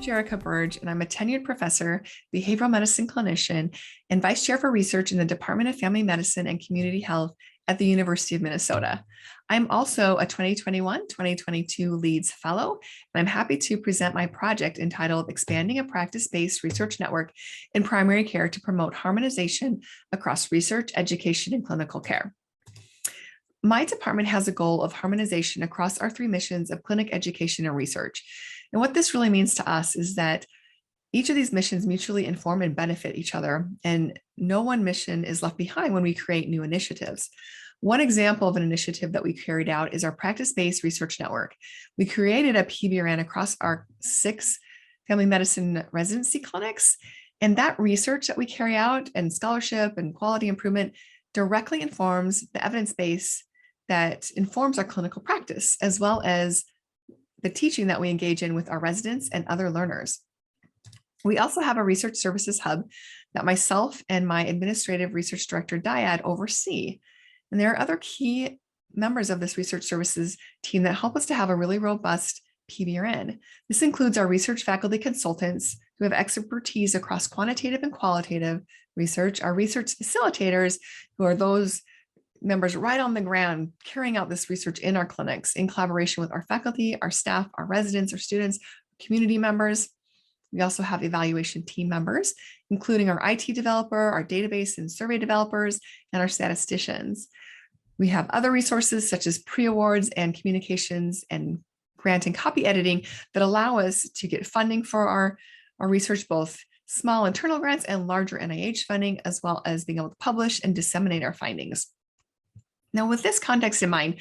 Berge, and I'm a tenured professor, behavioral medicine clinician, and vice chair for research in the Department of Family Medicine and Community Health at the University of Minnesota. I'm also a 2021-2022 Leads Fellow, and I'm happy to present my project entitled Expanding a Practice-Based Research Network in Primary Care to Promote Harmonization Across Research, Education, and Clinical Care. My department has a goal of harmonization across our three missions of clinic, education, and research. And what this really means to us is that each of these missions mutually inform and benefit each other, and no one mission is left behind when we create new initiatives. One example of an initiative that we carried out is our practice-based research network. We created a PBRN across our 6 family medicine residency clinics, and that research that we carry out and scholarship and quality improvement directly informs the evidence base that informs our clinical practice, as well as the teaching that we engage in with our residents and other learners. We also have a research services hub that myself and my administrative research director, Dyad, oversee. And there are other key members of this research services team that help us to have a really robust PBRN. This includes our research faculty consultants who have expertise across quantitative and qualitative research, our research facilitators, who are those members right on the ground carrying out this research in our clinics in collaboration with our faculty, our staff, our residents, our students, community members. We also have evaluation team members, including our IT developer, our database and survey developers, and our statisticians. We have other resources such as pre-awards and communications and grant and copy editing that allow us to get funding for our research, both small internal grants and larger NIH funding, as well as being able to publish and disseminate our findings. Now, with this context in mind,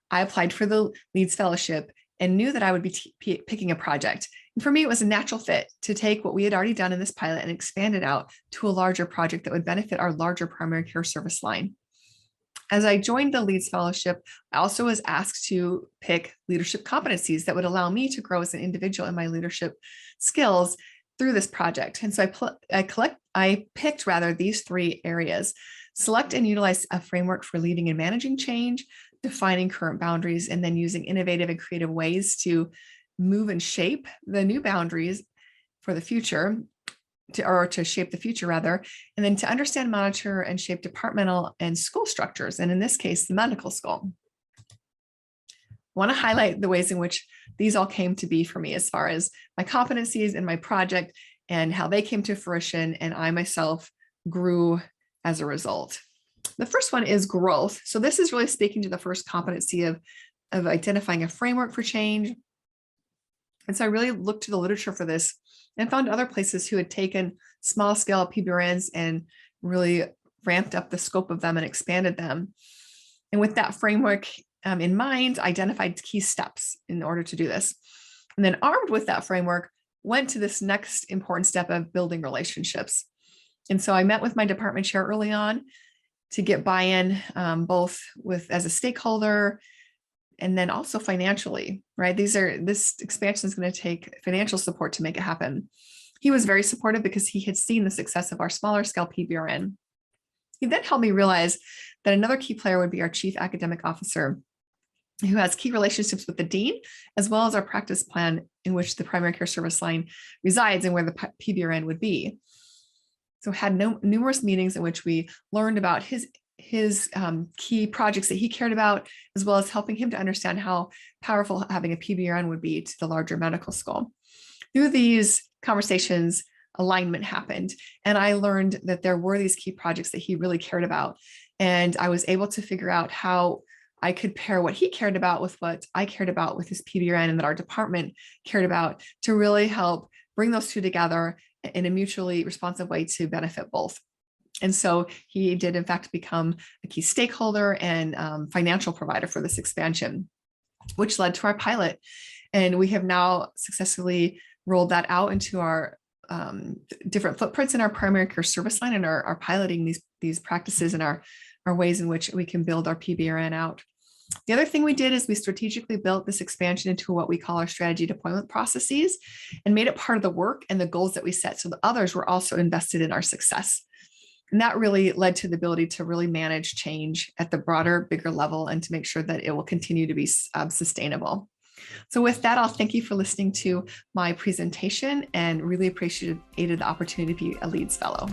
I applied for the Leads Fellowship and knew that I would be picking a project. And for me, it was a natural fit to take what we had already done in this pilot and expand it out to a larger project that would benefit our larger primary care service line. As I joined the Leads Fellowship, I also was asked to pick leadership competencies that would allow me to grow as an individual in my leadership skills through this project. And so I picked these 3 areas: select and utilize a framework for leading and managing change, defining current boundaries, and then using innovative and creative ways to move and shape the new boundaries for the future, to shape the future rather, and then to understand, monitor, and shape departmental and school structures, and in this case, the medical school. I want to highlight the ways in which these all came to be for me as far as my competencies in my project and how they came to fruition, and I myself grew as a result. The first one is growth. So this is really speaking to the first competency of identifying a framework for change. And so I really looked to the literature for this and found other places who had taken small scale PBRNs and really ramped up the scope of them and expanded them. And with that framework in mind, identified key steps in order to do this. And then armed with that framework, went to this next important step of building relationships. And so I met with my department chair early on to get buy-in, both as a stakeholder and then also financially, right? This expansion is going to take financial support to make it happen. He was very supportive because he had seen the success of our smaller scale PBRN. He then helped me realize that another key player would be our chief academic officer, who has key relationships with the dean, as well as our practice plan in which the primary care service line resides and where the PBRN would be. So had numerous meetings in which we learned about his key projects that he cared about, as well as helping him to understand how powerful having a PBRN would be to the larger medical school. Through these conversations, alignment happened, and I learned that there were these key projects that he really cared about, and I was able to figure out how I could pair what he cared about with what I cared about with his PBRN and that our department cared about to really help bring those two together in a mutually responsive way to benefit both. And so he did, in fact, become a key stakeholder and financial provider for this expansion, which led to our pilot. And we have now successfully rolled that out into our different footprints in our primary care service line and are piloting these practices and our ways in which we can build our PBRN out. The other thing we did is we strategically built this expansion into what we call our strategy deployment processes and made it part of the work and the goals that we set so that others were also invested in our success. And that really led to the ability to really manage change at the broader, bigger level and to make sure that it will continue to be sustainable. So with that, I'll thank you for listening to my presentation and really appreciated the opportunity to be a Leeds Fellow.